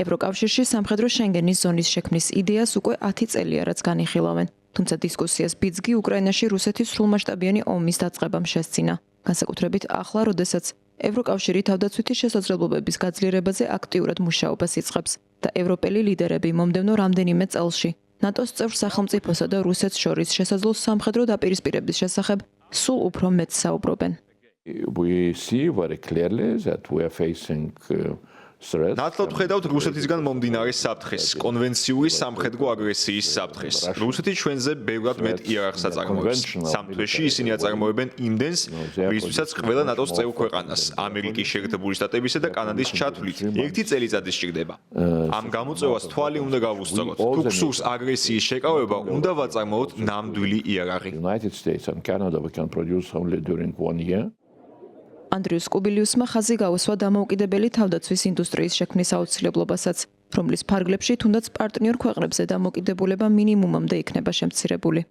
ევროკავშირში სამხედრო შენგენის ზონის შექმნის იდეას უკვე 10 წელია, რაც განიხილავენ. თუმცა დისკუსიას ბიძგი უკრაინაში რუსეთის სრულმასშტაბიანი ომის დაწყებამ შესძინა. განსაკუთრებით ახლა, როდესაც ევროკავშირი თავდაცვითი შესაძლებლობების გაძლიერებაზე აქტიურად მუშაობას იწყებს და ევროპელი ლიდერები მომდევნო რამდენიმე წელში ნატოს წევრ სახელმწიფოსა და რუსეთს შორის შესაძლო სამხედრო დაპირისპირების შესახებ სულ უფრო მეტ საუბრობენ. We see very clearly that we are facing ნათლად ხედავთ რუსეთისგან მომდინარე საფრთხეს, კონვენციური სამხედრო აგრესიის საფრთხეს. რუსეთი ჩვენზე ბევრად მეტ იარაღს აწარმოებს. სამთვეში ისინი აწარმოებენ იმდენს, რისთვისაც ყველა ნატოს წევრ ქვეყანას, ამერიკის შეერთებული შტატებისა და კანადის ჩათვლით, 1 წელიწადი სჭირდება. ამ გამოწვევას თვალი უნდა გავუსწოროთ. თუ გსურს აგრესიის შეკავება, უნდა ვაწარმოოთ ნამდვილი იარაღი. United States and Canada we can produce only during 1 year. ანდრიუს კუბილიუსმა ხაზი გაუსვა დამოუკიდებელი თავდაცვის ინდუსტრიის შექმნის აუცილებლობასაც, რომლის ფარგლებში თუნდაც პარტნიორ ქვეყნებზე დამოკიდებულება მინიმუმამდე იქნება შემცირებული.